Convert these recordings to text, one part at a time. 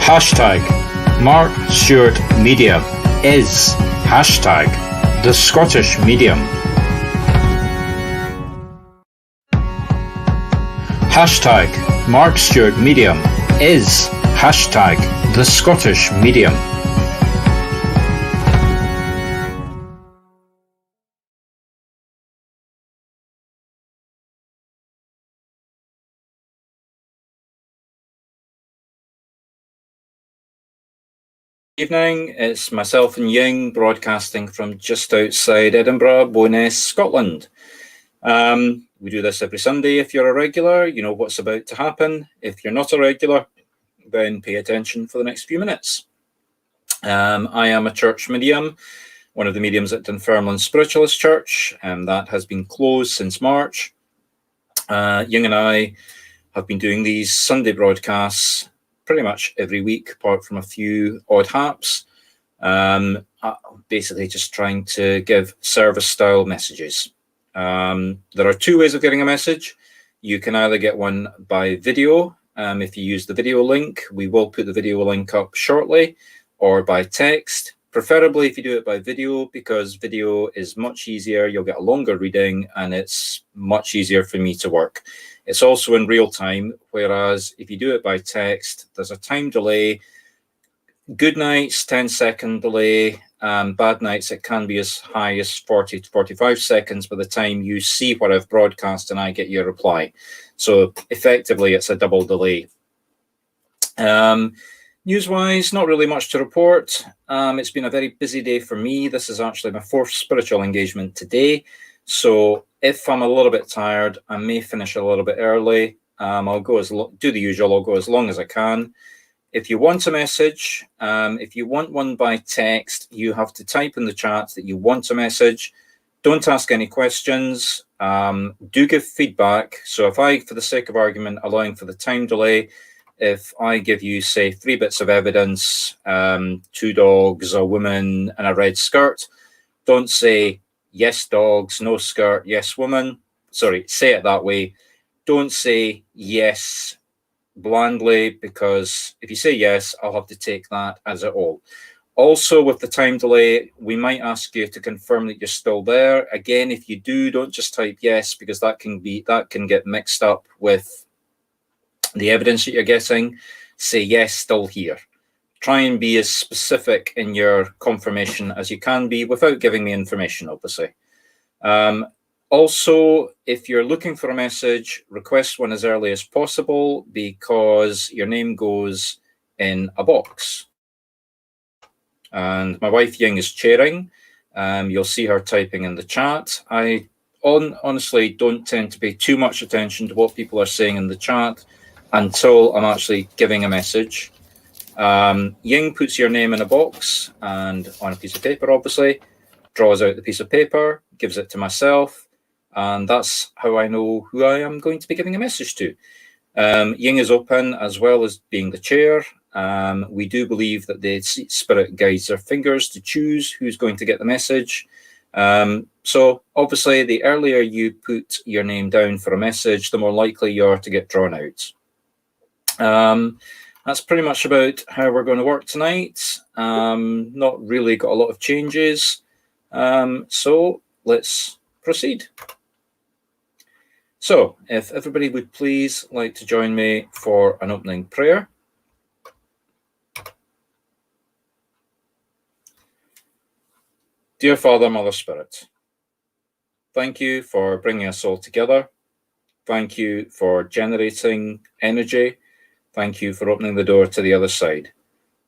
Hashtag Marc Stewart Medium is hashtag the Scottish Medium. Hashtag Marc Stewart Medium is hashtag the Scottish Medium. Evening, it's myself and Ying broadcasting from just outside Edinburgh, Bowness, Scotland. We do this every Sunday. If you're a regular, you know what's about to happen. If you're not a regular, then pay attention for the next few minutes. I am a church medium, one of the mediums at Dunfermline Spiritualist Church, and that has been closed since March. Ying and I have been doing these Sunday broadcasts pretty much every week, apart from a few odd haps. Basically just trying to give service-style messages. There are two ways of getting a message. You can either get one by video, if you use the video link. We will put the video link up shortly, or by text, preferably if you do it by video, because video is much easier. You'll get a longer reading, and it's much easier for me to work. It's also in real time, whereas if you do it by text, there's a time delay. Good nights, 10-second delay. Bad nights, it can be as high as 40 to 45 seconds by the time you see what I've broadcast and I get your reply. So effectively, it's a double delay. News-wise, not really much to report. It's been a very busy day for me. This is actually my fourth spiritual engagement today. So if I'm a little bit tired, I may finish a little bit early. I'll go do the usual. I'll go as long as I can. If you want a message, if you want one by text, you have to type in the chat that you want a message. Don't ask any questions. Do give feedback. So if I, for the sake of argument, allowing for the time delay, if I give you, say, 3 bits of evidence, 2 dogs, a woman, and a red skirt, don't say, yes, dogs, no skirt, yes, woman. Sorry, say it that way. Don't say yes blandly, because if you say yes, I'll have to take that as it all. Also, with the time delay, we might ask you to confirm that you're still there. Again, if you do, don't just type yes, because that can get mixed up with the evidence that you're getting. Say yes, still here. Try and be as specific in your confirmation as you can be without giving me information, obviously. Also, if you're looking for a message, request one as early as possible, because your name goes in a box. And my wife Ying is chairing. You'll see her typing in the chat. I honestly don't tend to pay too much attention to what people are saying in the chat until I'm actually giving a message. Ying puts your name in a box and on a piece of paper, obviously, draws out the piece of paper, gives it to myself, and that's how I know who I am going to be giving a message to. Ying is open as well as being the chair. We do believe that the spirit guides their fingers to choose who's going to get the message. So obviously, the earlier you put your name down for a message, the more likely you are to get drawn out. That's pretty much about how we're going to work tonight. Not really got a lot of changes. So let's proceed. So if everybody would please like to join me for an opening prayer. Dear Father, Mother, Spirit, thank you for bringing us all together. Thank you for generating energy. Thank you for opening the door to the other side.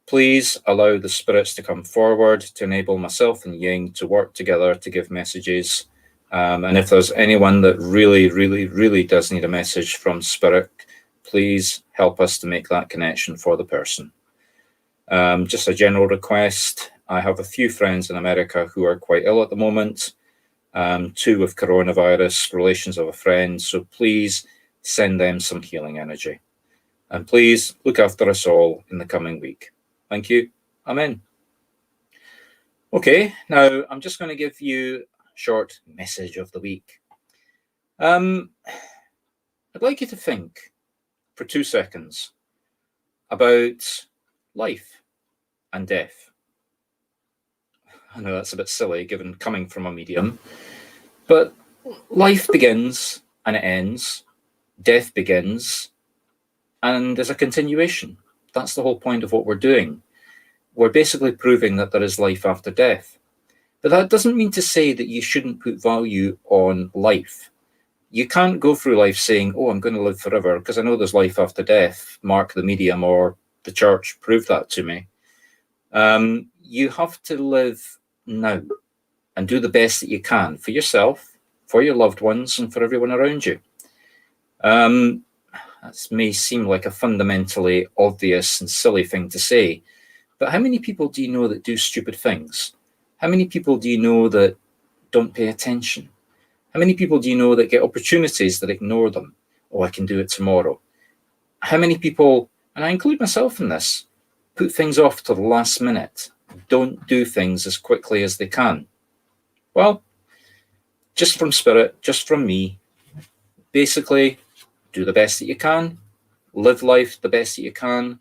Please allow the spirits to come forward to enable myself and Ying to work together to give messages. And if there's anyone that really does need a message from Spirit, please help us to make that connection for the person. Just a general request. I have a few friends in America who are quite ill at the moment. 2 with coronavirus, relations of a friend. So please send them some healing energy. And please look after us all in the coming week. Thank you. Amen. Okay, now I'm just going to give you a short message of the week. I'd like you to think for 2 seconds about life and death. I know that's a bit silly given coming from a medium, but life begins and it ends, death begins, and there's a continuation. That's the whole point of what we're doing. We're basically proving that there is life after death. But that doesn't mean to say that you shouldn't put value on life. You can't go through life saying, oh, I'm going to live forever because I know there's life after death. Marc, the medium, or the church proved that to me. You have to live now and do the best that you can for yourself, for your loved ones, and for everyone around you. That may seem like a fundamentally obvious and silly thing to say, but how many people do you know that do stupid things? How many people do you know that don't pay attention? How many people do you know that get opportunities that ignore them? Oh, I can do it tomorrow. How many people, and I include myself in this, put things off to the last minute, don't do things as quickly as they can? Well, just from spirit, just from me, basically, do the best that you can, live life the best that you can,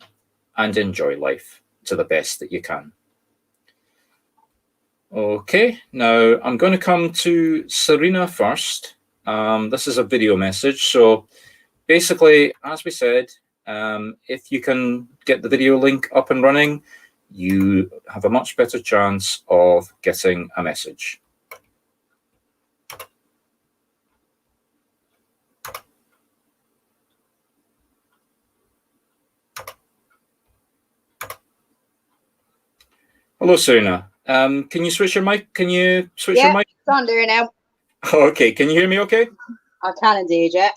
and enjoy life to the best that you can. Okay, now I'm going to come to Serena first. This is a video message. So basically, as we said, if you can get the video link up and running, you have a much better chance of getting a message. Hello, Serena. Can you switch your mic? Can you switch your mic? It's on there now. Okay, can you hear me okay? I can indeed, yeah.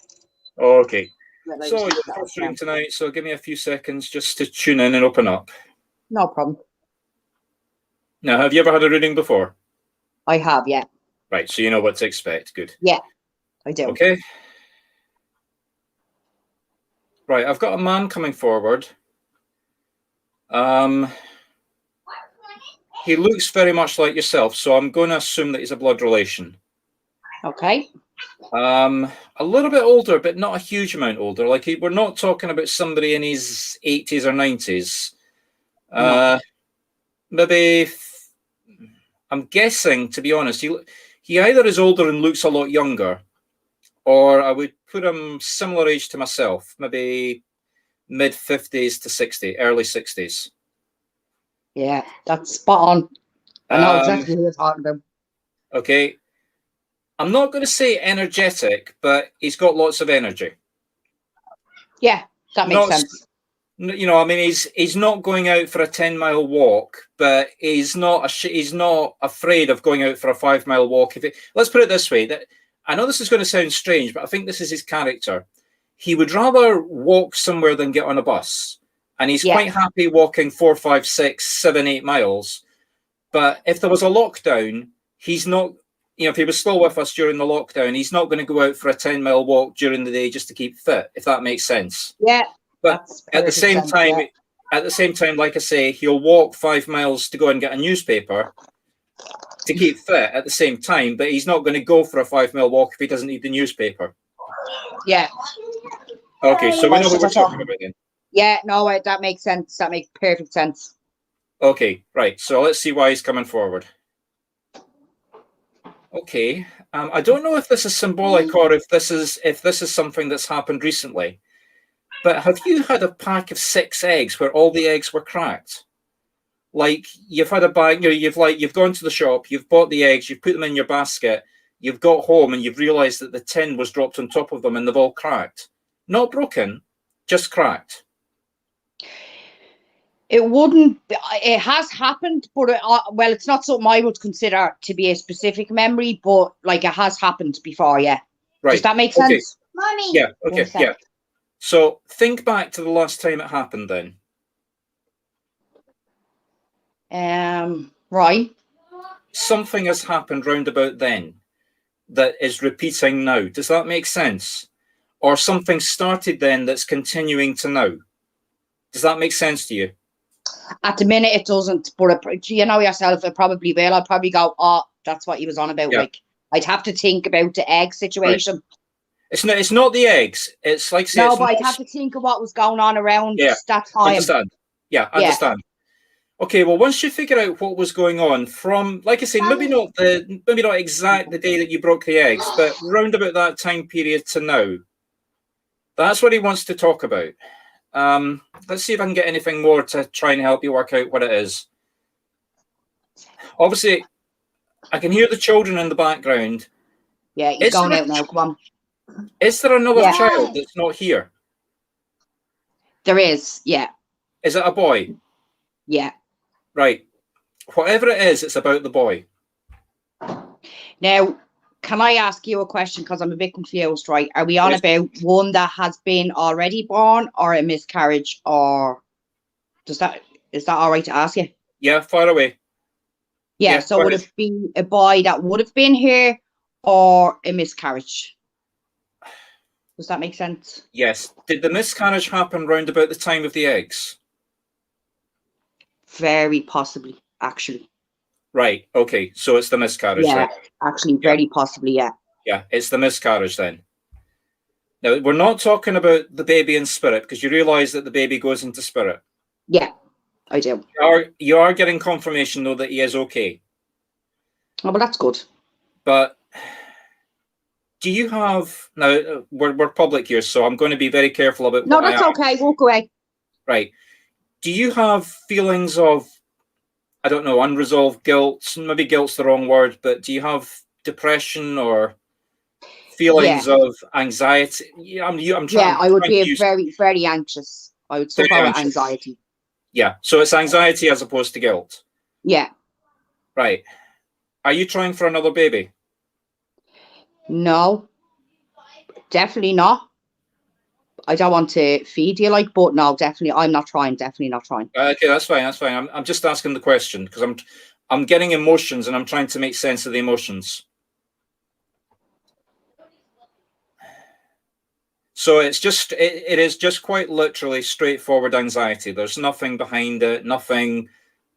Okay. So you're first reading tonight, so give me a few seconds just to tune in and open up. No problem. Now, have you ever had a reading before? I have, yeah. Right, so you know what to expect. Good. Yeah, I do. Okay. Right, I've got a man coming forward. He looks very much like yourself, so I'm going to assume that he's a blood relation. Okay. A little bit older, but not a huge amount older. Like we're not talking about somebody in his 80s or 90s. No. Maybe, I'm guessing, to be honest, he either is older and looks a lot younger, or I would put him similar age to myself, maybe mid-50s to 60, early 60s. Yeah, that's spot on. I know exactly who you're talking about. Okay. I'm not going to say energetic, but he's got lots of energy. Yeah, that makes sense. You know, I mean, he's not going out for a 10-mile walk, but he's not afraid of going out for a 5-mile walk. Let's put it this way: that I know this is going to sound strange, but I think this is his character. He would rather walk somewhere than get on a bus, and he's quite happy walking 4, 5, 6, 7, 8 miles. But if there was a lockdown, he's not. You know, if he was still with us during the lockdown, he's not going to go out for a 10-mile walk during the day just to keep fit, if that makes sense. Yeah. But at the same time, like I say, he'll walk 5 miles to go and get a newspaper to keep fit at the same time, but he's not going to go for a 5-mile walk if he doesn't need the newspaper. Yeah. Okay, so we know what we're talking about then. Yeah, no, that makes sense. That makes perfect sense. Okay, right. So let's see why he's coming forward. Okay, I don't know if this is symbolic or if this is something that's happened recently, but have you had a pack of 6 eggs where all the eggs were cracked? Like you've had a bag, you've gone to the shop, you've bought the eggs, you've put them in your basket, you've got home and you've realized that the tin was dropped on top of them and they've all cracked. Not broken, just cracked. It wouldn't. It has happened, but well, it's not something I would consider to be a specific memory. But like, it has happened before. Yeah. Right. Does that make sense, Mommy? Yeah. Okay. Yeah. So think back to the last time it happened. Then. Right. Something has happened round about then that is repeating now. Does that make sense? Or something started then that's continuing to now. Does that make sense to you? At the minute, it doesn't, but you know yourself, it probably will. I'll probably go, oh, that's what he was on about. Yeah. Like, I'd have to think about the egg situation. Right. It's not the eggs. It's like no, but I'd have to think of what was going on around that time. Understand? Yeah, I understand. Okay, well, once you figure out what was going on from, like I say, maybe not exact the day that you broke the eggs, but round about that time period to now, that's what he wants to talk about. Let's see if I can get anything more to try and help you work out what it is. Obviously, I can hear the children in the background. Yeah, he's going out now. Come on. Is there another child that's not here? There is, yeah. Is it a boy? Yeah. Right. Whatever it is, it's about the boy. Now, can I ask you a question? Because I'm a bit confused, right? Are we on about one that has been already born or a miscarriage, or is that all right to ask you? Yeah, far away. Yeah, so would it be a boy that would have been here or a miscarriage? Does that make sense? Yes. Did the miscarriage happen round about the time of the eggs? Very possibly, actually. Right. Okay. So it's the miscarriage. Yeah, then. actually, very possibly, yeah. Yeah, it's the miscarriage then. Now, we're not talking about the baby in spirit, because you realise that the baby goes into spirit. Yeah, I do. You are getting confirmation, though, that he is okay. Oh, well, that's good. But do you have... Now, we're public here, so I'm going to be very careful about... No, that's okay. Walk away. Right. Do you have feelings of, I don't know, unresolved guilt? Maybe guilt's the wrong word, but do you have depression or feelings of anxiety? Yeah, I would be very, very anxious. I would suffer with anxiety. Yeah, so it's anxiety as opposed to guilt. Yeah. Right. Are you trying for another baby? No, definitely not. I don't want to feed you, but no, definitely, I'm not trying. Definitely not trying. Okay, that's fine. That's fine. I'm just asking the question because I'm getting emotions and I'm trying to make sense of the emotions. So it is just quite literally straightforward anxiety. There's nothing behind it, nothing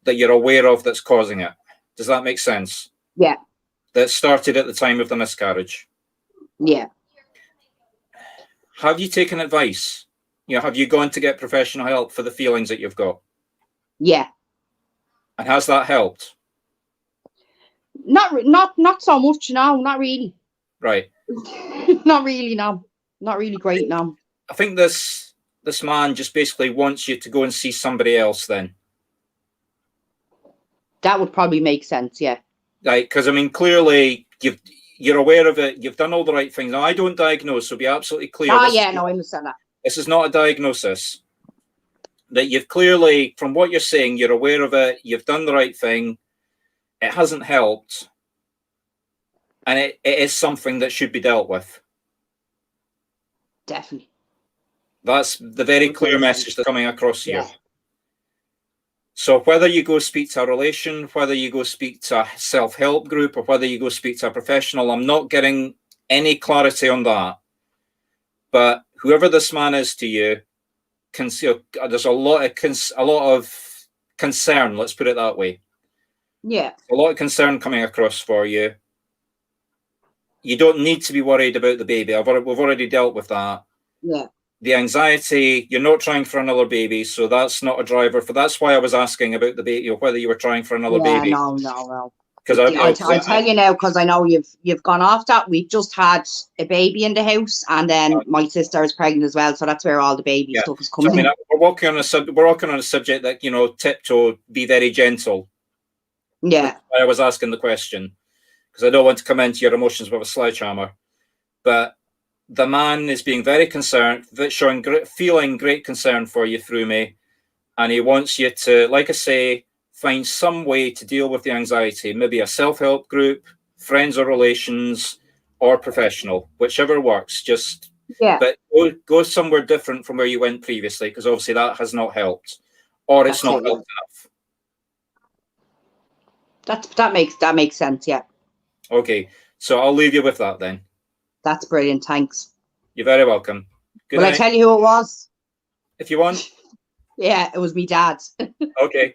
that you're aware of that's causing it. Does that make sense? Yeah. That started at the time of the miscarriage. Yeah. Have you taken advice? Have you gone to get professional help for the feelings that you've got? Yeah. And has that helped? Not so much. No, not really. Right. Not really. No, not really great. No. I think this man just basically wants you to go and see somebody else. Then that would probably make sense. Yeah. Right, because I mean, clearly you're aware of it. You've done all the right things. Now, I don't diagnose, so be absolutely clear. No, I understand that. This is not a diagnosis. That you've clearly, from what you're saying, you're aware of it. You've done the right thing. It hasn't helped, and it is something that should be dealt with. Definitely. That's the very clear message that's coming across here. Yeah. So whether you go speak to a relation, whether you go speak to a self-help group, or whether you go speak to a professional, I'm not getting any clarity on that. But whoever this man is to you, there's a lot of concern. Let's put it that way. Yeah. A lot of concern coming across for you. You don't need to be worried about the baby. We've already dealt with that. Yeah. The anxiety, you're not trying for another baby, so that's not a driver for. That's why I was asking about the baby, whether you were trying for another baby. No. Because I'll tell you now, because I know you've gone off that. We've just had a baby in the house, and then my sister is pregnant as well, so that's where all the baby stuff is coming. So, I mean, we're working on a subject that tiptoe, be very gentle. Yeah. That's why I was asking the question, because I don't want to come into your emotions with a sledgehammer, but. The man is being very concerned, feeling great concern for you through me. And he wants you to, like I say, find some way to deal with the anxiety, maybe a self-help group, friends or relations, or professional, whichever works. But go somewhere different from where you went previously, because obviously that has not helped, or it's not helped enough. That makes sense, yeah. Okay, so I'll leave you with that then. That's brilliant. Thanks. You're very welcome. Good night. I tell you who it was? If you want. Yeah, it was me dad. Okay.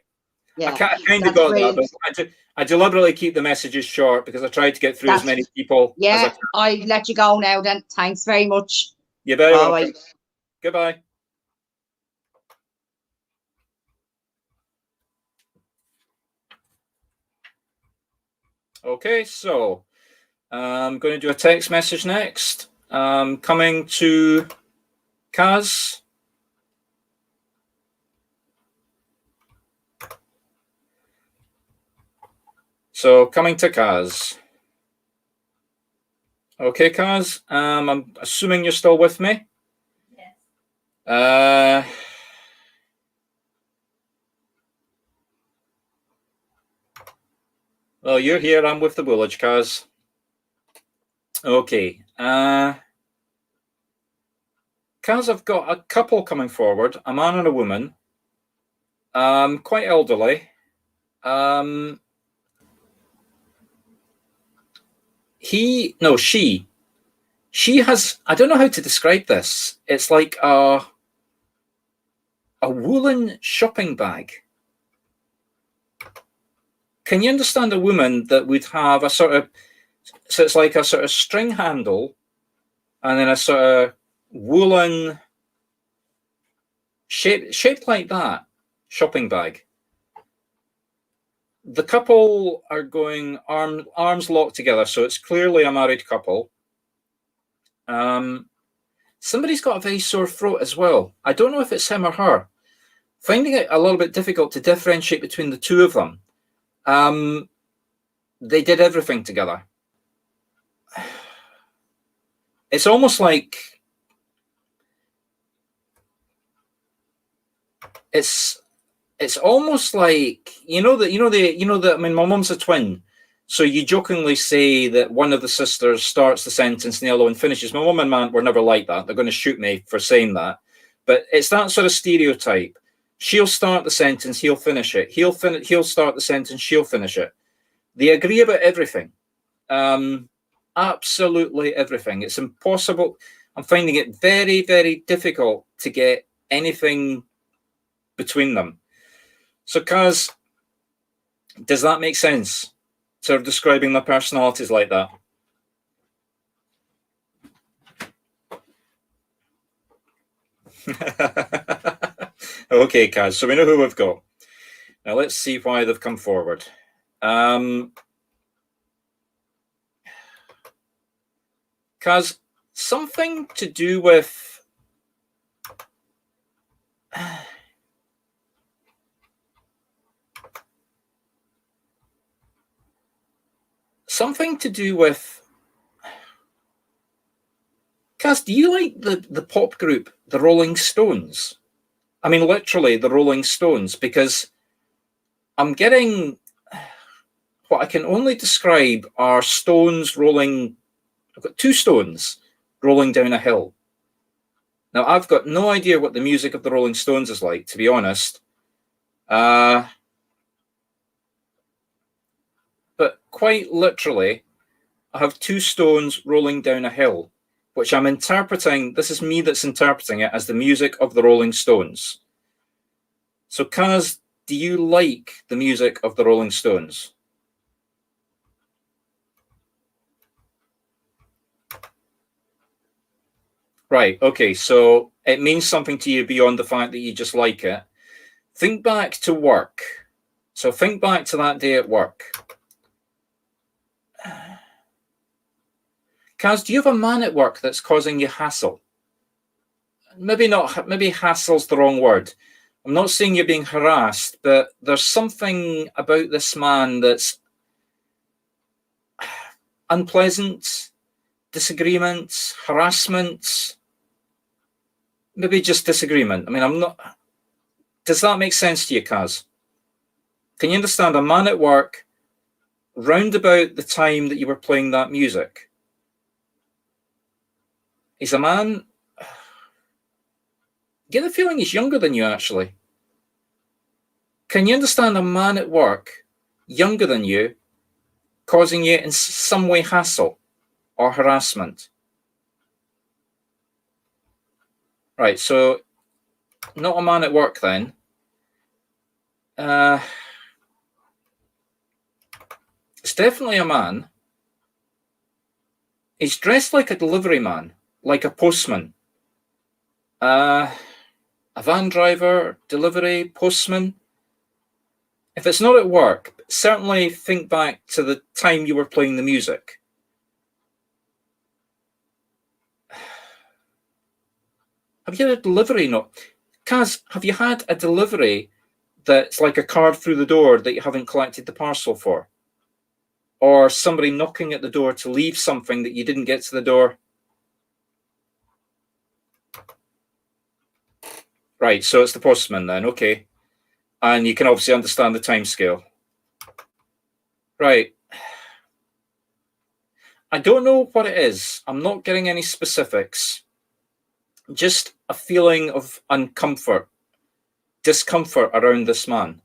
Yeah. I kind of got brilliant. That, but I deliberately keep the messages short because I tried to get through as many people. Yeah, I let you go now then. Thanks very much. You're very welcome. Goodbye. Okay, so I'm going to do a text message next. Coming to Kaz. So coming to Kaz. Okay, Kaz. I'm assuming you're still with me. Yes. Well, you're here. I'm with the village, Kaz. Okay. Kaz, I've got a couple coming forward. A man and a woman. Quite elderly. She has, I don't know how to describe this. It's like a woolen shopping bag. Can you understand a woman that would have a sort of, so it's like a sort of string handle and then a sort of woolen shaped like that shopping bag. The couple are going arms locked together, so it's clearly a married couple. Somebody's got a very sore throat as well. I don't know if it's him or her. Finding it a little bit difficult to differentiate between the two of them. They did everything together. It's almost like it's almost like I mean, my mum's a twin, so you jokingly say that one of the sisters starts the sentence and the other one finishes. My mum and man were never like that. They're going to shoot me for saying that, but it's that sort of stereotype. She'll start the sentence, he'll finish it. He'll start the sentence, she'll finish it. They agree about everything. Absolutely everything. It's impossible. I'm finding it very, very difficult to get anything between them. So, Kaz, does that make sense? Sort of describing their personalities like that? Okay, Kaz, so we know who we've got. Now let's see why they've come forward. Kaz, something to do with Kaz, do you like the pop group, the Rolling Stones? I mean, literally the Rolling Stones, because I'm getting what I can only describe are stones rolling. I've got two stones rolling down a hill. Now, I've got no idea what the music of the Rolling Stones is like, to be honest. But quite literally, I have two stones rolling down a hill, which I'm interpreting. This is me that's interpreting it as the music of the Rolling Stones. So, Kaz, do you like the music of the Rolling Stones? Right, okay, so it means something to you beyond the fact that you just like it. Think back to work. So think back to that day at work. Kaz, do you have a man at work that's causing you hassle? Maybe not, maybe hassle's the wrong word. I'm not saying you're being harassed, but there's something about this man that's unpleasant, disagreement, harassment, maybe just disagreement. I mean, I'm not... Does that make sense to you, Kaz? Can you understand a man at work round about the time that you were playing that music? He's a man... Get the feeling he's younger than you, actually. Can you understand a man at work, younger than you, causing you in some way hassle or harassment? Right, so not a man at work then. It's definitely a man. He's dressed like a delivery man, like a postman. A van driver, delivery, postman. If it's not at work, certainly think back to the time you were playing the music. Have you had a delivery? No. Kaz, have you had a delivery that's like a card through the door that you haven't collected the parcel for? Or somebody knocking at the door to leave something that you didn't get to the door? Right, so it's the postman then, okay. And you can obviously understand the time scale. Right. I don't know what it is. I'm not getting any specifics. Just a feeling of uncomfort, discomfort around this man.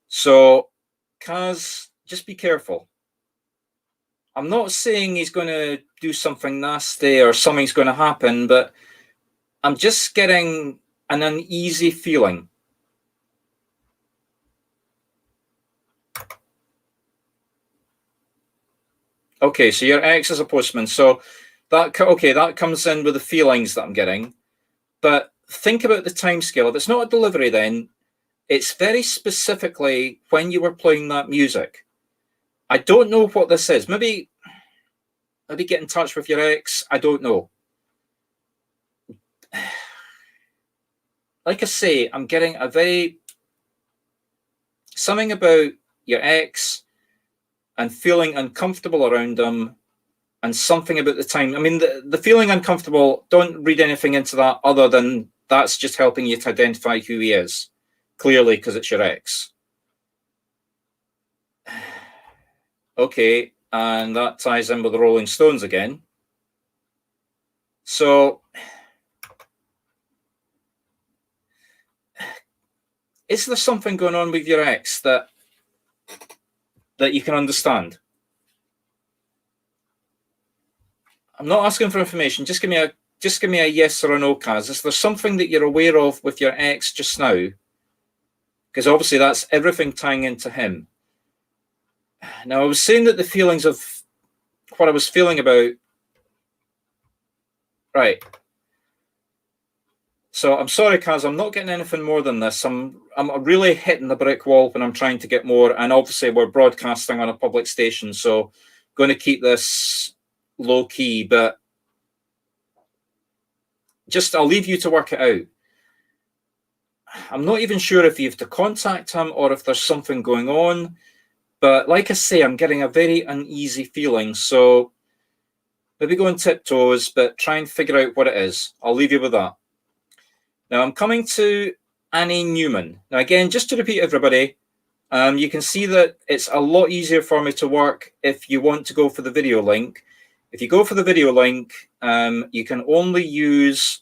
So, Kaz, just be careful. I'm not saying he's going to do something nasty or something's going to happen, but I'm just getting an uneasy feeling. Okay, so your ex is a postman. So that comes in with the feelings that I'm getting. But think about the timescale. If it's not a delivery, then it's very specifically when you were playing that music. I don't know what this is. Maybe get in touch with your ex. I don't know. Like I say, I'm getting something about your ex and feeling uncomfortable around them, and something about the time. I mean, the feeling uncomfortable, don't read anything into that other than that's just helping you to identify who he is, clearly, because it's your ex. Okay, and that ties in with the Rolling Stones again. So, is there something going on with your ex that you can understand? I'm not asking for information. Just give me a yes or a no, Kaz. Is there something that you're aware of with your ex just now? Because obviously that's everything tying into him. Now, I was saying that the feelings of what I was feeling about. Right. So I'm sorry, Kaz, I'm not getting anything more than this. I'm really hitting the brick wall when I'm trying to get more. And obviously we're broadcasting on a public station, so I'm going to keep this low key, but I'll leave you to work it out. I'm not even sure if you have to contact him or if there's something going on. But like I say, I'm getting a very uneasy feeling. So maybe go on tiptoes, but try and figure out what it is. I'll leave you with that. Now I'm coming to Annie Newman. Now again, just to repeat everybody, you can see that it's a lot easier for me to work if you want to go for the video link. If you go for the video link, you can only use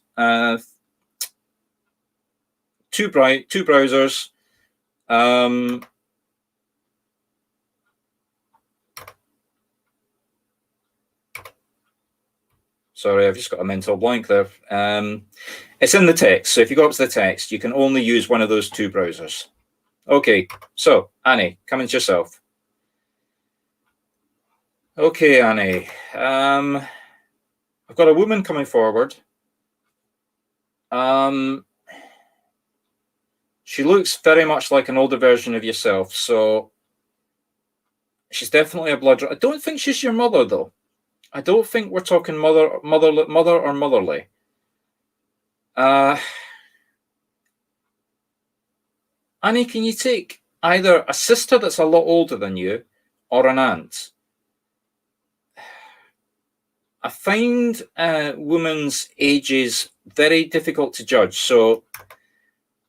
two browsers. Sorry, I've just got a mental blank there. It's in the text. So if you go up to the text, you can only use one of those two browsers. Okay, so Annie, come into yourself. Okay, Annie. I've got a woman coming forward. She looks very much like an older version of yourself, so she's definitely a blood. I don't think she's your mother, though. I don't think we're talking mother or motherly. Annie, can you take either a sister that's a lot older than you or an aunt? I find women's ages very difficult to judge. So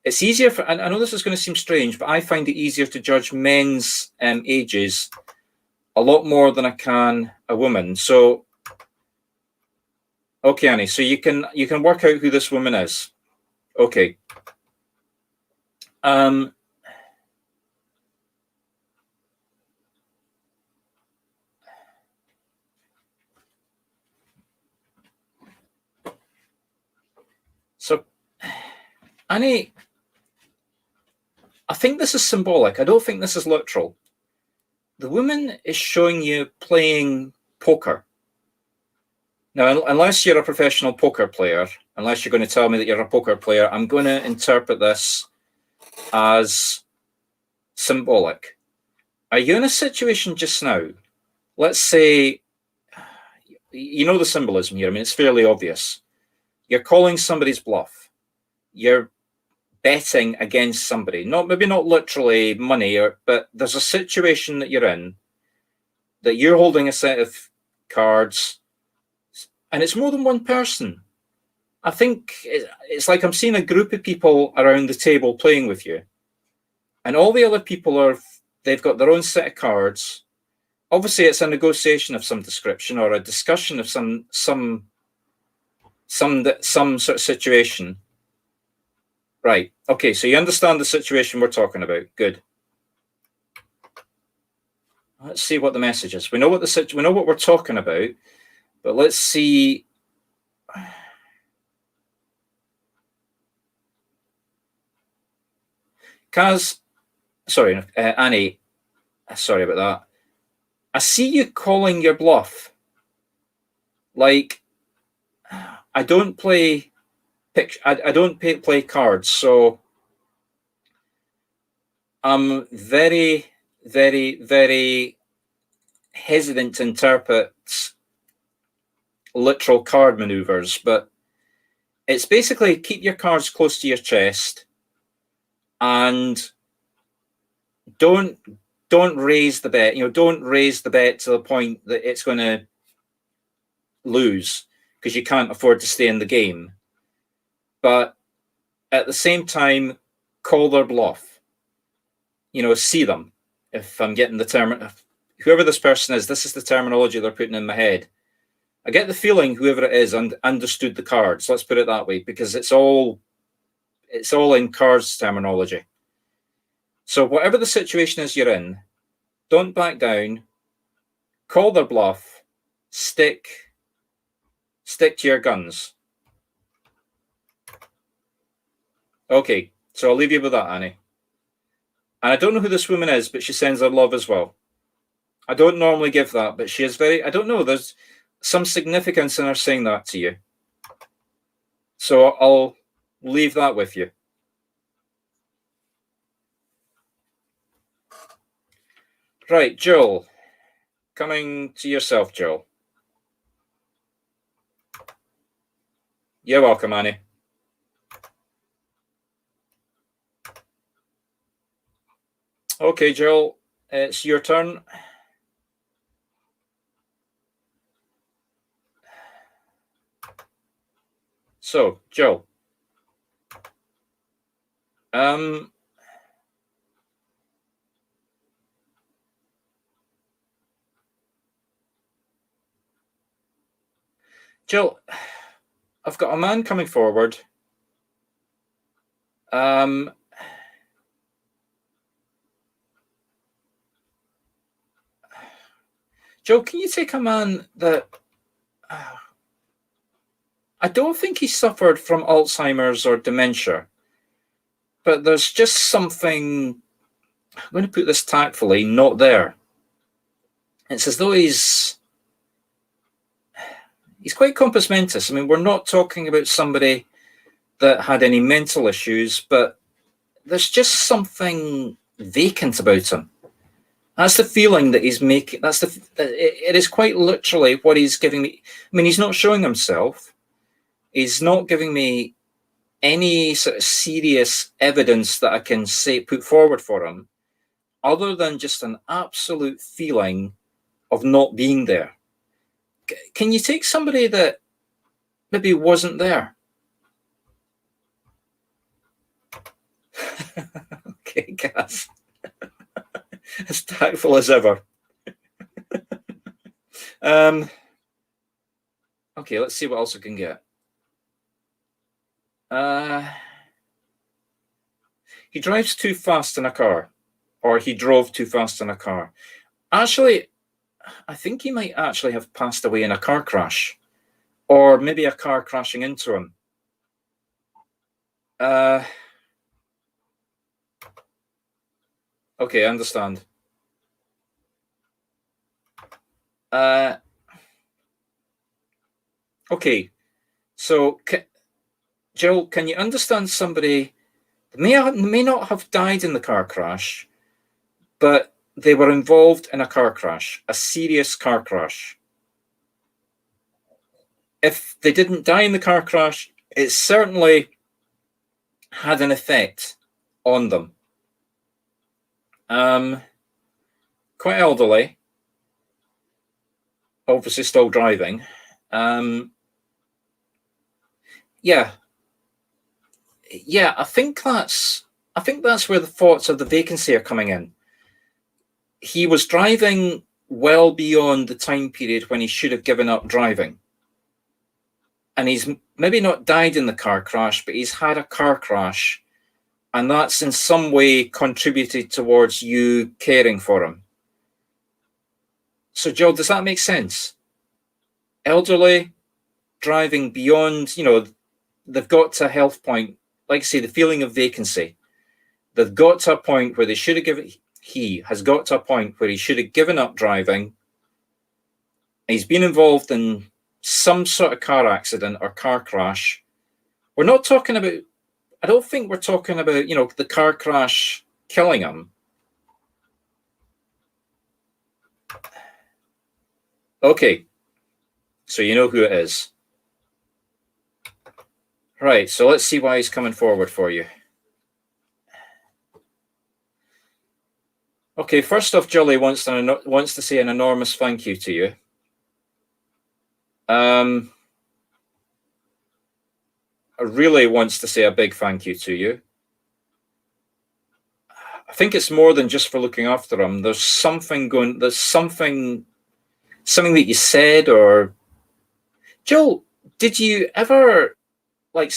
it's easier for, I know this is going to seem strange, but I find it easier to judge men's ages a lot more than I can a woman. So, okay, Annie, so you can work out who this woman is. Okay. So, Annie, I think this is symbolic. I don't think this is literal. The woman is showing you playing poker. Now, unless you're a professional poker player, unless you're going to tell me that you're a poker player, I'm going to interpret this as symbolic. Are you in a situation just now? Let's say, you know the symbolism here. I mean, it's fairly obvious. You're calling somebody's bluff. You're betting against somebody. Maybe not literally money, but there's a situation that you're in that you're holding a set of cards, and it's more than one person. I think it's like I'm seeing a group of people around the table playing with you, and all the other people they've got their own set of cards. Obviously, it's a negotiation of some description or a discussion of some sort of situation. Right. Okay. So you understand the situation we're talking about. Good. Let's see what the message is. We know what we're talking about, but let's see. Annie, sorry about that. I see you calling your bluff. Like, I don't play play cards, so I'm very, very, very hesitant to interpret literal card maneuvers, but it's basically keep your cards close to your chest and don't raise the bet. Don't raise the bet to the point that it's going to lose because you can't afford to stay in the game. But at the same time, call their bluff. See them. If I'm getting the term, whoever this person is, this is the terminology they're putting in my head. I get the feeling whoever it is understood the cards. Let's put it that way, because it's all in cards terminology. So whatever the situation is you're in, don't back down. Call their bluff. Stick to your guns. Okay, so I'll leave you with that, Annie. And I don't know who this woman is, but she sends her love as well. I don't normally give that, but she is I don't know, there's some significance in her saying that to you. So I'll leave that with you. Right, Joel. Coming to yourself, Joel. You're welcome, Annie. Okay, Joel, it's your turn. So, Joel. Joel, I've got a man coming forward. Joel, can you take a man that I don't think he suffered from Alzheimer's or dementia, but there's just something, I'm going to put this tactfully, not there. It's as though he's quite compos mentis. I mean, we're not talking about somebody that had any mental issues, but there's just something vacant about him. That's the feeling that he's making. It is quite literally what he's giving me. I mean, he's not showing himself. He's not giving me any sort of serious evidence that I can put forward for him, other than just an absolute feeling of not being there. Can you take somebody that maybe wasn't there? Okay, Cass. As tactful as ever. Okay, let's see what else we can get. He drives too fast in a car, or he drove too fast in a car. Actually, I think he might actually have passed away in a car crash, or maybe a car crashing into him. Okay, I understand. Okay, so Jill, can you understand somebody may not have died in the car crash, but they were involved in a car crash, a serious car crash. If they didn't die in the car crash, it certainly had an effect on them. Quite elderly, obviously still driving. Yeah, I think that's where the thoughts of the vacancy are coming in. He was driving well beyond the time period when he should have given up driving. And he's maybe not died in the car crash, but he's had a car crash. And that's in some way contributed towards you caring for him. So, Joe, does that make sense? Elderly, driving beyond, they've got to a health point, like I say, the feeling of vacancy. They've got to a point where he has got to a point where he should have given up driving. He's been involved in some sort of car accident or car crash. We're not talking about, I don't think we're talking about, the car crash killing him. Okay, so you know who it is. Right, so let's see why he's coming forward for you. Okay, first off, Jolly wants to say an enormous thank you to you. Really wants to say a big thank you to you. I think it's more than just for looking after him. There's something that you said, or Joel, did you ever, like,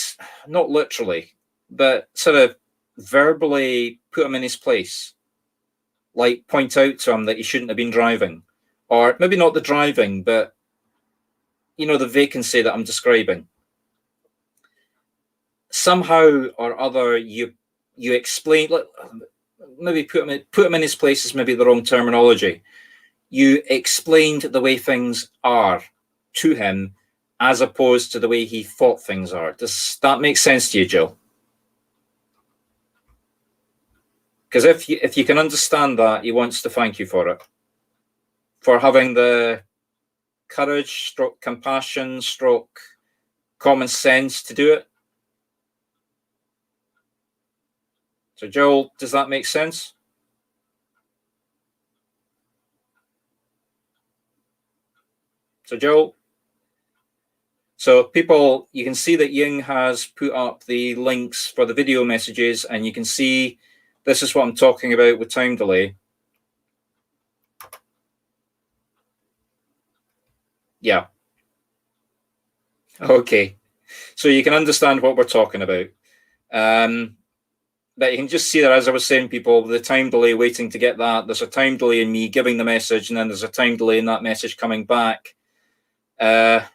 not literally, but sort of verbally put him in his place? Like, point out to him that he shouldn't have been driving, or maybe not the driving, but the vacancy that I'm describing. Somehow or other, you explain. Maybe put him in his place is maybe the wrong terminology. You explained the way things are to him, as opposed to the way he thought things are. Does that make sense to you, Jill? Because if you can understand that, he wants to thank you for it, for having the courage, / compassion, / common sense to do it. So, Joel, does that make sense? So, Joel. So, people, you can see that Ying has put up the links for the video messages, and you can see this is what I'm talking about with time delay. Yeah. Okay. So you can understand what we're talking about. But you can just see that, as I was saying, people, the time delay waiting to get that. There's a time delay in me giving the message, and then there's a time delay in that message coming back. I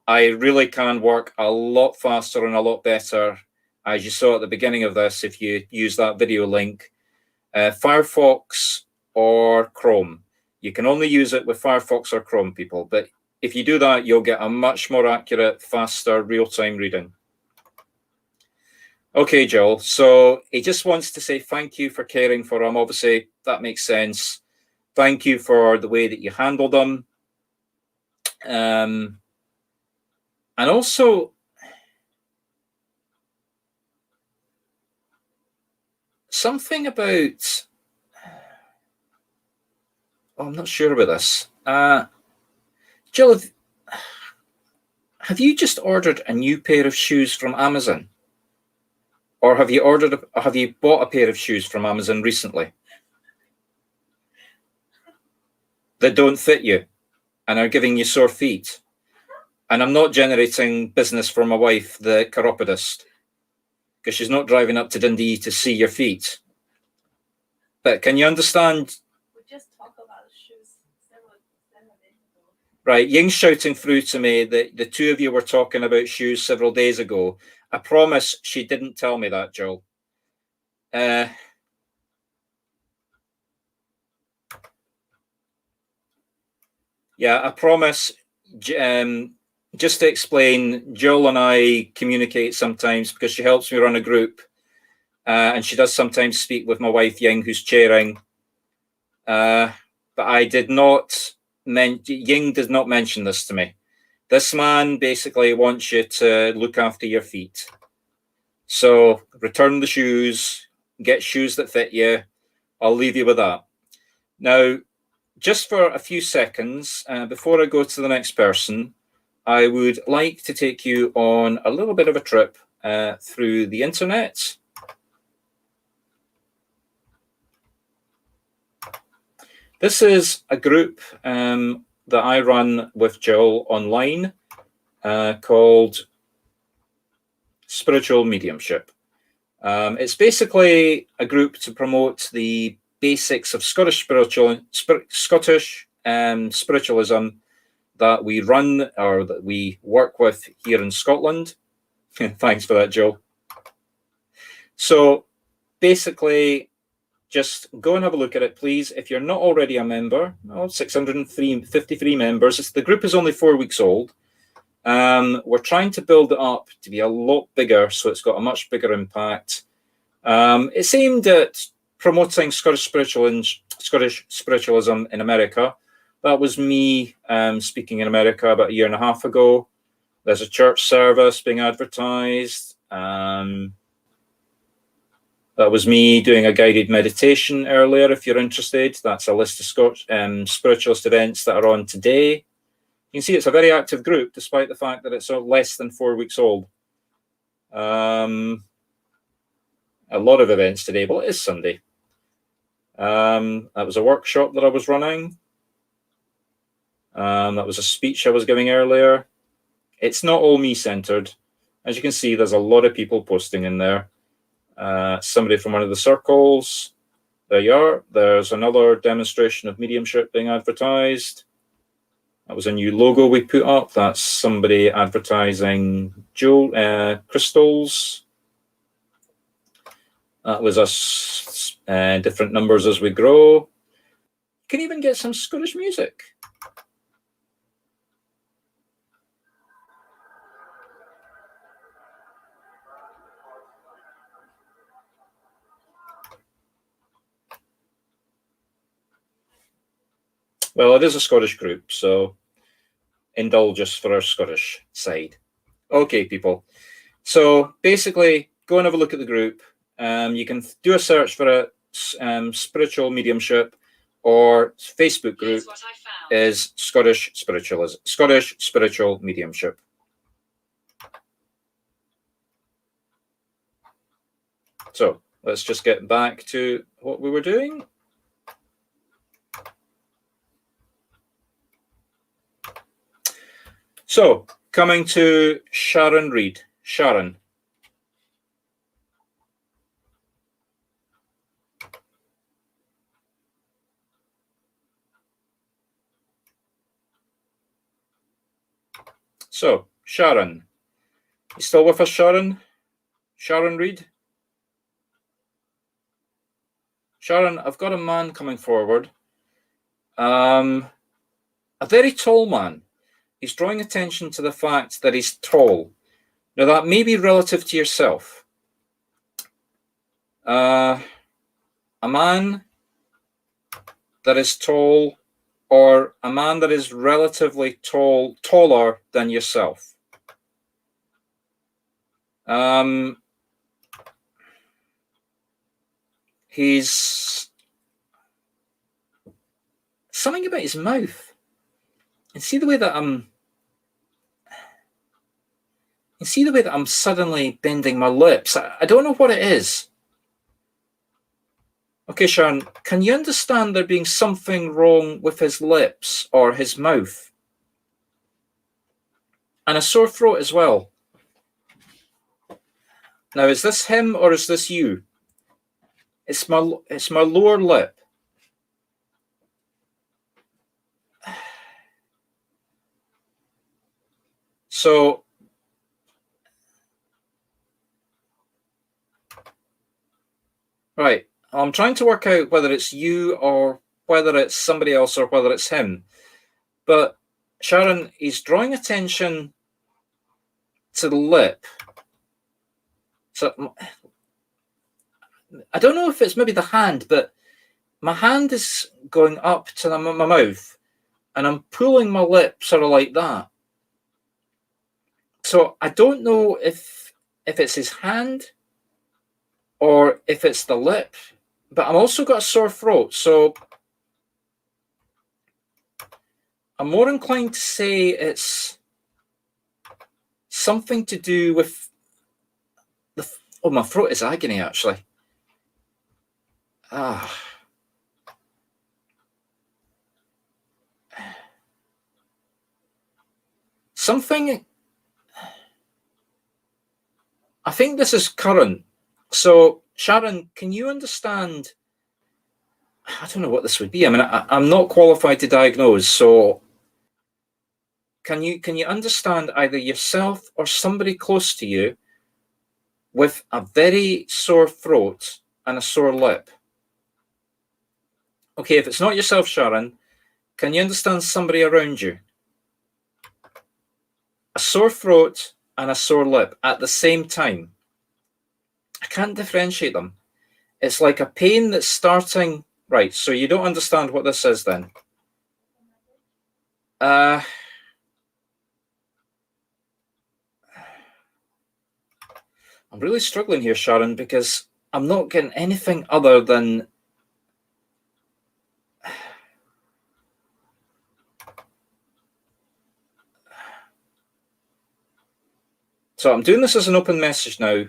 really can work a lot faster and a lot better, as you saw at the beginning of this, if you use that video link. Firefox or Chrome. You can only use it with Firefox or Chrome, people. But if you do that, you'll get a much more accurate, faster, real-time reading. Okay, Joel. So he just wants to say thank you for caring for him. Obviously, that makes sense. Thank you for the way that you handled him. And also, something about... I'm not sure about this. Jill, have you just ordered a new pair of shoes from Amazon? Or have you bought a pair of shoes from Amazon recently that don't fit you and are giving you sore feet? And I'm not generating business for my wife, the chiropodist, because she's not driving up to Dundee to see your feet. But can you understand? We just talked about shoes several days ago. Right, Ying's shouting through to me that the two of you were talking about shoes several days ago. I promise she didn't tell me that, Joel. Yeah, I promise. Just to explain, Joel and I communicate sometimes because she helps me run a group, and she does sometimes speak with my wife Ying, who's chairing. but I did not. Ying did not mention this to me. This man basically wants you to look after your feet. So return the shoes, get shoes that fit you. I'll leave you with that. Now, just for a few seconds, before I go to the next person, I would like to take you on a little bit of a trip through the internet. This is a group that I run with Jill online called Spiritual Mediumship. It's basically a group to promote the basics of Scottish spiritualism that we run or that we work with here in Scotland. Thanks for that, Jill. So basically, just go and have a look at it, please. If you're not already a member, 653 members. The group is only 4 weeks old. We're trying to build it up to be a lot bigger, so it's got a much bigger impact. It's aimed at promoting Scottish spiritualism in America. That was me speaking in America about 1.5 years ago. There's a church service being advertised. That was me doing a guided meditation earlier, if you're interested. That's a list of spiritualist events that are on today. You can see it's a very active group, despite the fact that it's less than 4 weeks old. A lot of events today, but it is Sunday. That was a workshop that I was running. That was a speech I was giving earlier. It's not all me-centered. As you can see, there's a lot of people posting in there. Somebody from one of the circles. There you are. There's another demonstration of mediumship being advertised. That was a new logo we put up. That's somebody advertising crystals. That was us, different numbers as we grow. You can even get some Scottish music. Well, it is a Scottish group, so indulge us for our Scottish side. Okay, people. So basically, go and have a look at the group. You can do a search for a spiritual mediumship, or Facebook group is Scottish Spiritual Mediumship. So let's just get back to what we were doing. So, coming to Sharon Reid. Sharon. So, Sharon. You still with us, Sharon? Sharon Reid? Sharon, I've got a man coming forward. A very tall man. He's drawing attention to the fact that he's tall. Now, that may be relative to yourself. A man that is tall, or a man that is relatively taller than yourself. He's something about his mouth. And see the way that I'm suddenly bending my lips. I don't know what it is. Okay, Sharon, can you understand there being something wrong with his lips or his mouth? And a sore throat as well. Now, is this him or is this you? It's my lower lip. So, right, I'm trying to work out whether it's you or whether it's somebody else or whether it's him. But Sharon, he's drawing attention to the lip. So, I don't know if it's maybe the hand, but my hand is going up to my mouth and I'm pulling my lip sort of like that. So I don't know if it's his hand or if it's the lip, but I'm also got a sore throat. So I'm more inclined to say it's something to do with my throat is agony, actually. Something, I think this is current. So Sharon, can you understand? I don't know what this would be. I mean, I'm not qualified to diagnose. So can you understand either yourself or somebody close to you with a very sore throat and a sore lip? Okay, if it's not yourself, Sharon, can you understand somebody around you? A sore throat and a sore lip at the same time. I can't differentiate them. It's like a pain that's starting. Right, so you don't understand what this is then. I'm really struggling here, Sharon, because I'm not getting anything other than so I'm doing this as an open message now.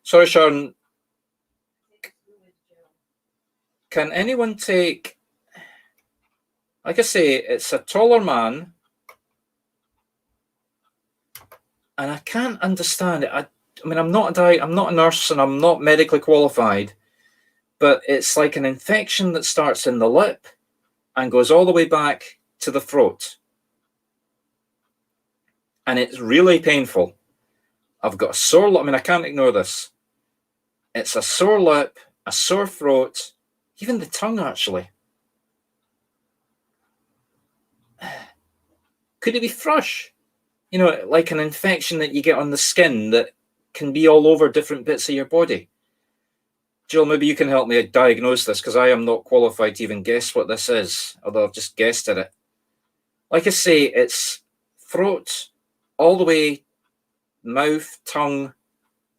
Sorry, Sharon. Can anyone take, like I say, it's a taller man, and I can't understand it. I mean, I'm not a nurse and I'm not medically qualified, but it's like an infection that starts in the lip and goes all the way back to the throat. And it's really painful. I've got a sore lip. I mean, I can't ignore this. It's a sore lip, a sore throat, even the tongue, actually. Could it be thrush? You know, like an infection that you get on the skin that can be all over different bits of your body. Jill, maybe you can help me diagnose this, because I am not qualified to even guess what this is, although I've just guessed at it. Like I say, it's throat, all the way, mouth, tongue,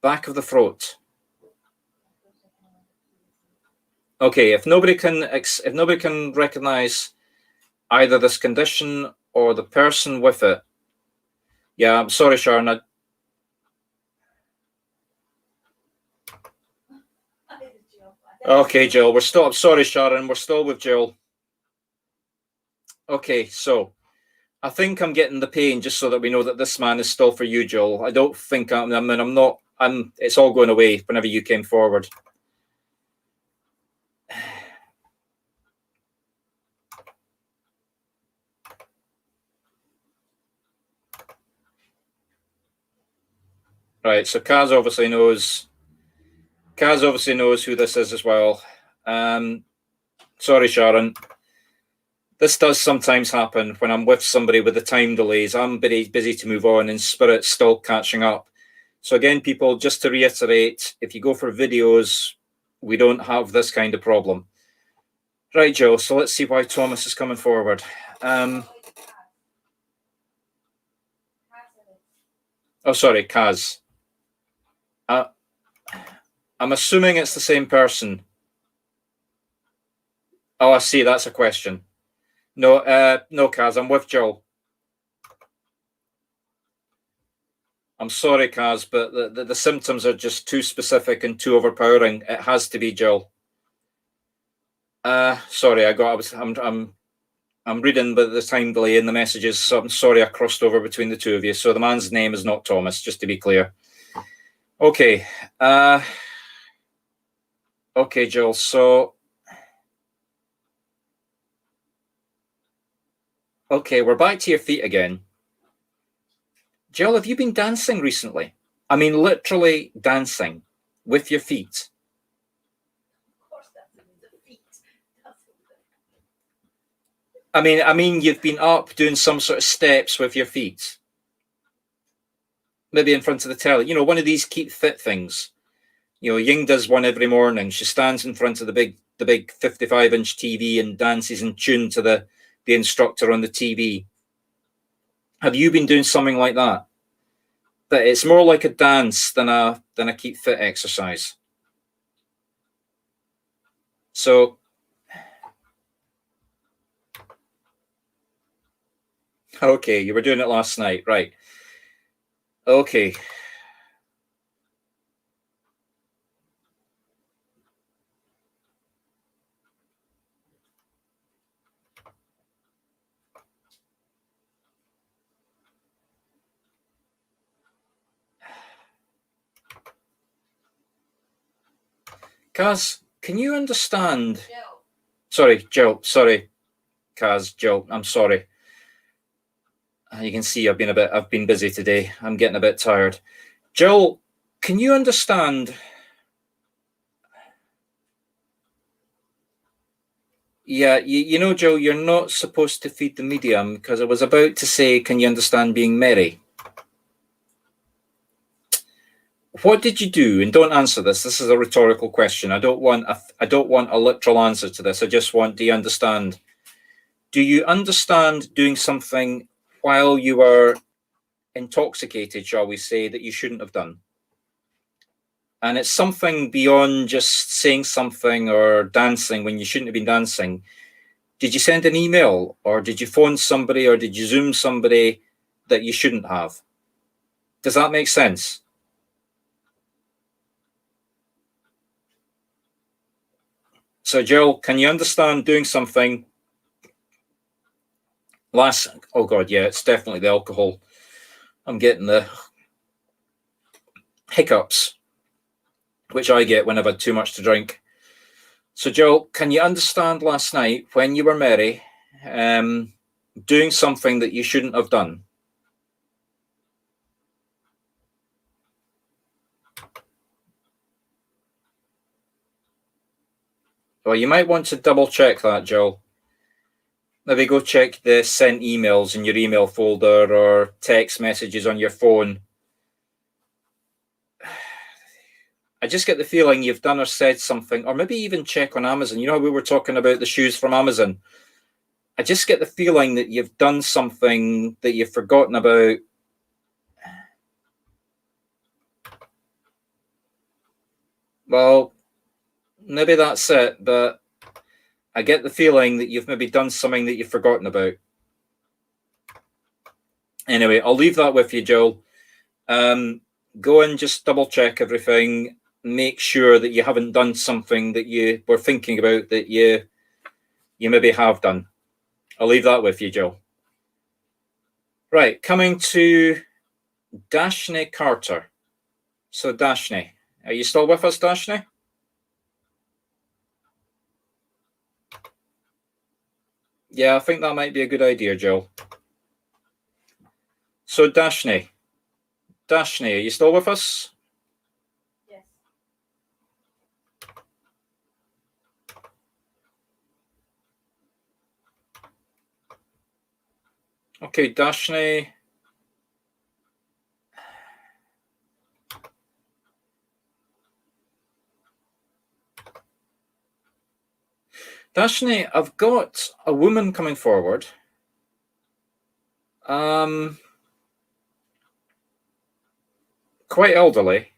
back of the throat. Okay, if nobody can recognize either this condition or the person with it, yeah, I'm sorry, Sharon. Okay, Jill, I'm sorry, Sharon, we're still with Jill. Okay, so I think I'm getting the pain just so that we know that this man is still for you, Jill. I don't think it's all going away whenever you came forward. Right, so Kaz obviously knows who this is as well. Sorry, Sharon. This does sometimes happen when I'm with somebody with the time delays. I'm very busy to move on and Spirit's still catching up. So again, people, just to reiterate, if you go for videos, we don't have this kind of problem. Right, Joe, so let's see why Thomas is coming forward. Oh, sorry, Kaz. I'm assuming it's the same person. Oh, I see. That's a question. No, Kaz, I'm with Jill. I'm sorry, Kaz, but the symptoms are just too specific and too overpowering. It has to be Jill. Sorry, I'm reading but the time delay in the messages, so I'm sorry I crossed over between the two of you. So the man's name is not Thomas, just to be clear. Okay. Okay, Jill, so okay, we're back to your feet again. Jill, have you been dancing recently? I mean, literally dancing with your feet. Of course, that's with the feet. I mean, you've been up doing some sort of steps with your feet. Maybe in front of the telly. You know, one of these keep fit things. Ying does one every morning. She stands in front of the big 55-inch TV and dances in tune to the instructor on the TV. Have you been doing something like that? But it's more like a dance than a keep fit exercise. So okay, you were doing it last night, right? Okay. Kaz, can you understand? Jill. Sorry, Jill. Sorry, Kaz, Jill. I'm sorry. You can see I've been busy today. I'm getting a bit tired. Jill, can you understand? Yeah, Jill, you're not supposed to feed the medium, because I was about to say, can you understand being merry? What did you do? And don't answer this. This is a rhetorical question. I don't want a literal answer to this. I just want, do you understand? Do you understand doing something while you were intoxicated, shall we say, that you shouldn't have done? And it's something beyond just saying something or dancing when you shouldn't have been dancing. Did you send an email, or did you phone somebody, or did you Zoom somebody that you shouldn't have? Does that make sense? So, Jill, can you understand doing something oh God, yeah, it's definitely the alcohol. I'm getting the hiccups, which I get when I've had too much to drink. So, Jill, can you understand last night when you were merry, doing something that you shouldn't have done? Well, you might want to double check that, Jill. Maybe go check the sent emails in your email folder or text messages on your phone. I just get the feeling you've done or said something, or maybe even check on Amazon. You know, we were talking about the shoes from Amazon. I just get the feeling that you've done something that you've forgotten about. Well, maybe that's it, but I get the feeling that you've maybe done something that you've forgotten about. Anyway, I'll leave that with you, Joel. Go and just double check everything. Make sure that you haven't done something that you were thinking about that you maybe have done. I'll leave that with you, Joel. Right, coming to Dashne Carter. So, Dashne, are you still with us, Dashne? Yeah, I think that might be a good idea, Joel. So, Dashne, are you still with us? Yes. Okay, Dashne. Dashne, I've got a woman coming forward. Quite elderly.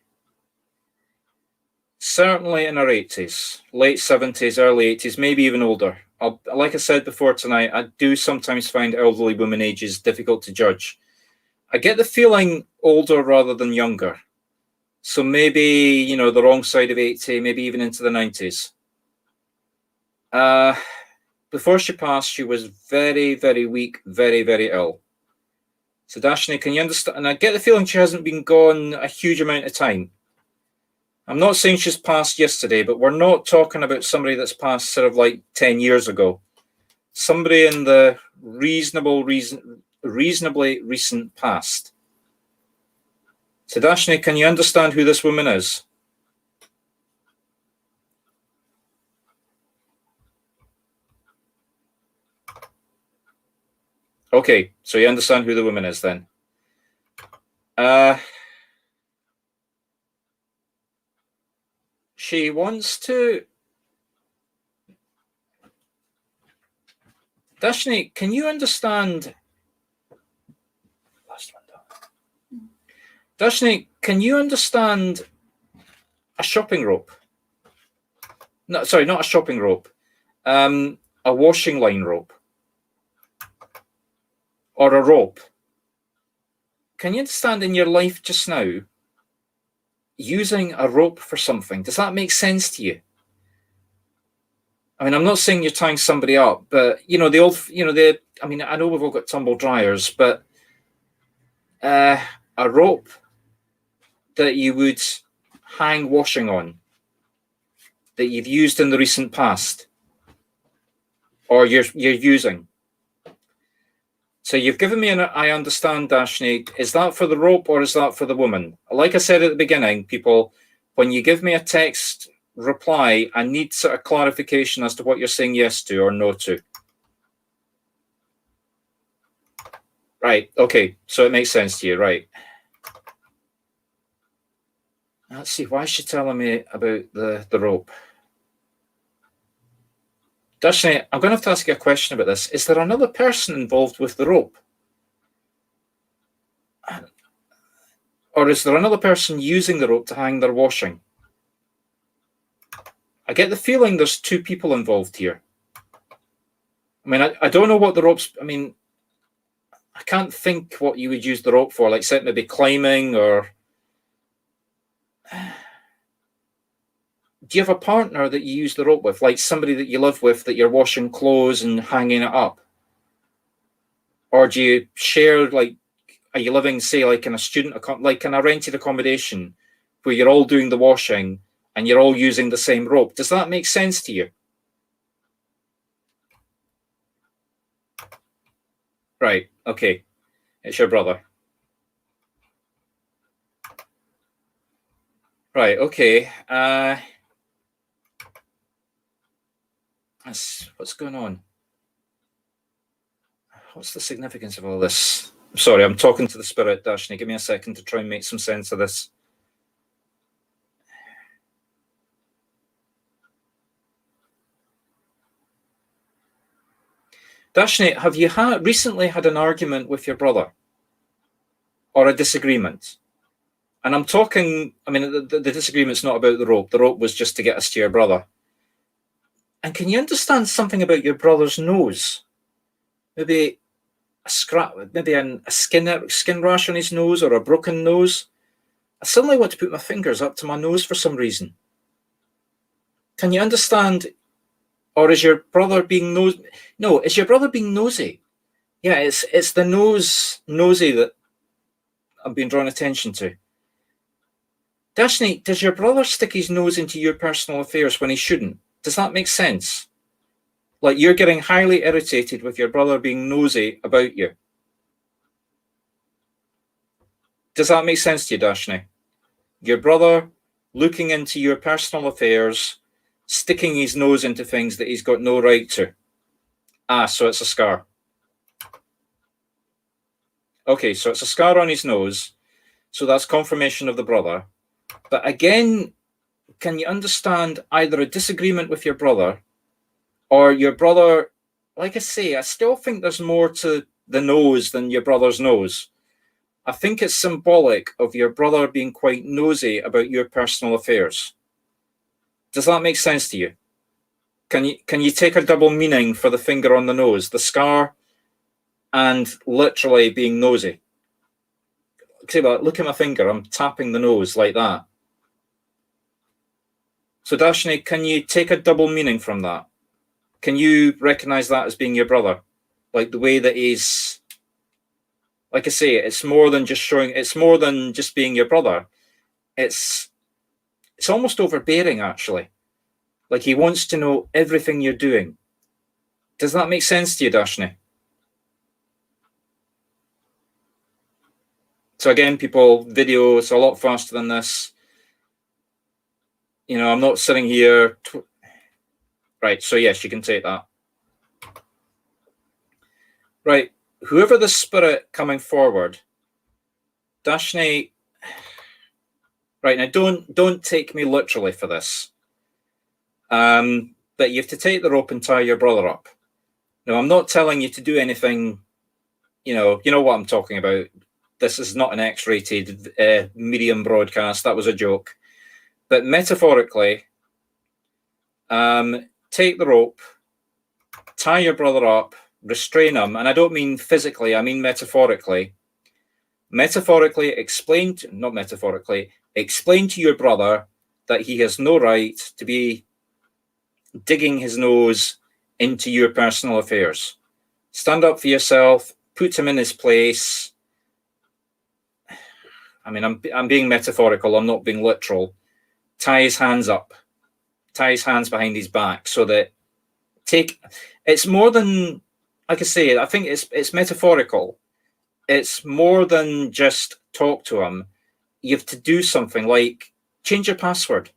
Certainly in her 80s, late 70s, early 80s, maybe even older. Like I said before tonight, I do sometimes find elderly women ages difficult to judge. I get the feeling older rather than younger. So maybe, the wrong side of 80, maybe even into the 90s. Before she passed, she was very, very weak, very, very ill. So Dashne, can you understand? And I get the feeling she hasn't been gone a huge amount of time. I'm not saying she's passed yesterday, but we're not talking about somebody that's passed sort of like 10 years ago. Somebody in the reasonably recent past. So Dashne, can you understand who this woman is? Okay, so you understand who the woman is then. she wants to. Dashni, can you understand? Dashni, can you understand a shopping rope? No, sorry, not a shopping rope. A washing line rope. Or a rope. Can you understand in your life just now using a rope for something? Does that make sense to you? I mean, I'm not saying you're tying somebody up, but I know we've all got tumble dryers, but a rope that you would hang washing on, that you've used in the recent past, or you're using. So you've given me I understand, Dashni. Is that for the rope or is that for the woman? Like I said at the beginning, people, when you give me a text reply, I need sort of clarification as to what you're saying yes to or no to. Right, okay, so it makes sense to you, right. Let's see, why is she telling me about the rope? Dashni, I'm going to have to ask you a question about this. Is there another person involved with the rope? Or is there another person using the rope to hang their washing? I get the feeling there's two people involved here. I mean, I don't know what the rope's... I mean, I can't think what you would use the rope for, like say maybe climbing or... Do you have a partner that you use the rope with, like somebody that you live with that you're washing clothes and hanging it up? Or do you share, like, are you living, say, like in a like in a rented accommodation where you're all doing the washing and you're all using the same rope? Does that make sense to you? Right, okay. It's your brother. Right, okay. What's going on? What's the significance of all this? I'm sorry, I'm talking to the spirit, Dashni. Give me a second to try and make some sense of this. Dashni, have you recently had an argument with your brother? Or a disagreement? And I'm talking, I mean, the disagreement's not about the rope. The rope was just to get us to your brother. And can you understand something about your brother's nose? Maybe a scratch, maybe a skin rash on his nose or a broken nose. I suddenly want to put my fingers up to my nose for some reason. Can you understand? Or is your brother being nosy? No, is your brother being nosy? Yeah, it's the nosy that I'm being drawn attention to. Dashni, does your brother stick his nose into your personal affairs when he shouldn't? Does that make sense? Like you're getting highly irritated with your brother being nosy about you. Does that make sense to you, Dashni? Your brother looking into your personal affairs, sticking his nose into things that he's got no right to. Ah, so it's a scar. Okay, so it's a scar on his nose. So that's confirmation of the brother. But again, can you understand either a disagreement with your brother or your brother? Like I say, I still think there's more to the nose than your brother's nose. I think it's symbolic of your brother being quite nosy about your personal affairs. Does that make sense to you? Can you take a double meaning for the finger on the nose, the scar, and literally being nosy? See, look at my finger. I'm tapping the nose like that. So Dashni, can you take a double meaning from that? Can you recognize that as being your brother? Like the way that he's, like I say, it's more than just showing, it's more than just being your brother. It's almost overbearing, actually. Like he wants to know everything you're doing. Does that make sense to you, Dashni? So again, people, video is a lot faster than this. You know, I'm not sitting here. Right, so yes, you can take that. Right, whoever the spirit coming forward, Dashni, right, now don't take me literally for this. But you have to take the rope and tie your brother up. Now, I'm not telling you to do anything, you know what I'm talking about. This is not an X-rated medium broadcast. That was a joke. But metaphorically, take the rope, tie your brother up, restrain him. And I don't mean physically, I mean metaphorically. Metaphorically, explain to your brother that he has no right to be digging his nose into your personal affairs. Stand up for yourself, put him in his place. I mean, I'm being metaphorical, I'm not being literal. Tie his hands up, tie his hands behind his back, so that it's more than, like I say, I think it's metaphorical. It's more than just talk to him. You have to do something like change your password.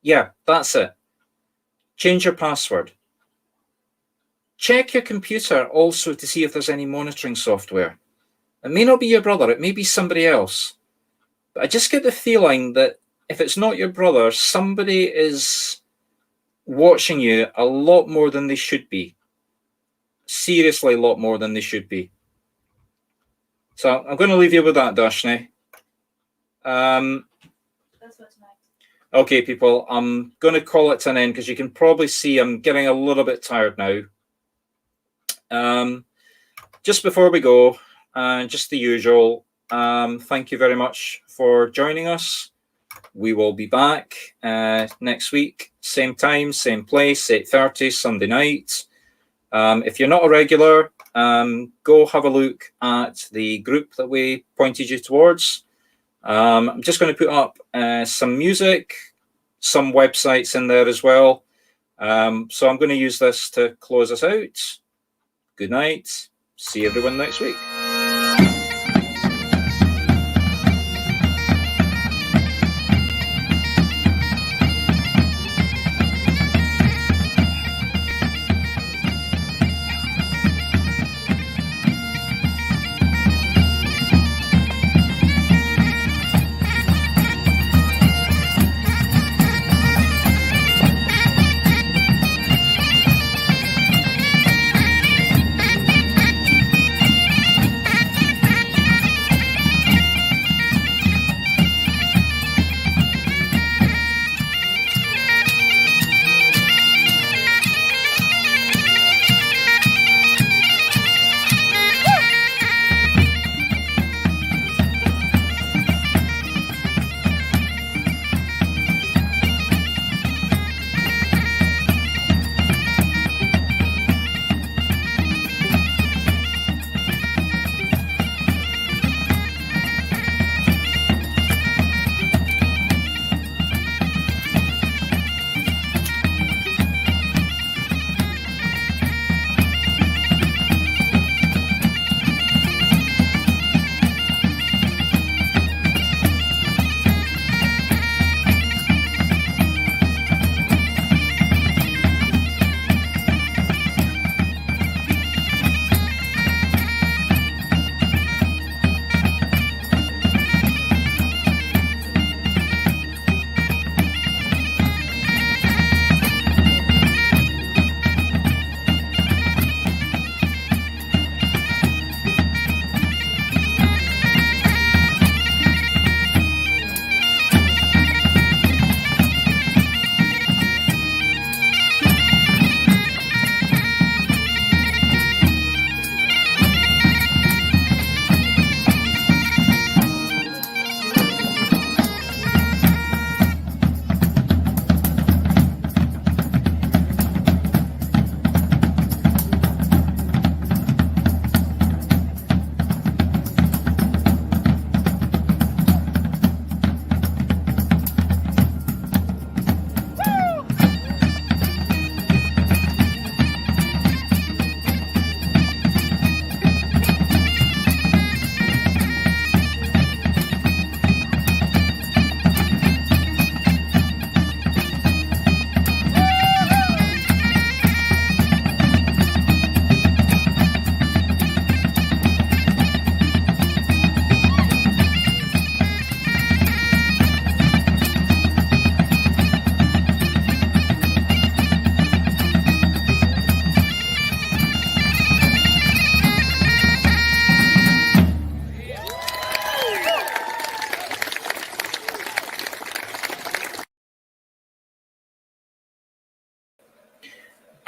Yeah, that's it. Change your password. Check your computer also to see if there's any monitoring software. It may not be your brother, it may be somebody else. But I just get the feeling that if it's not your brother, somebody is watching you a lot more than they should be. Seriously, a lot more than they should be. So I'm going to leave you with that, Darshni. That's for tonight. Okay, people, I'm going to call it to an end because you can probably see I'm getting a little bit tired now. Just before we go, just the usual, thank you very much for joining us. We will be back next week, same time, same place, 8:30 Sunday night. If you're not a regular, go have a look at the group that we pointed you towards. I'm just going to put up some music, some websites in there as well. So I'm going to use this to close us out. Good night. See everyone next week.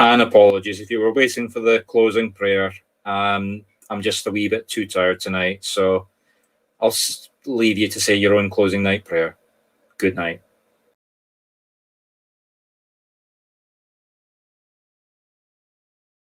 And apologies if you were waiting for the closing prayer. I'm just a wee bit too tired tonight, so I'll leave you to say your own closing night prayer. Good night.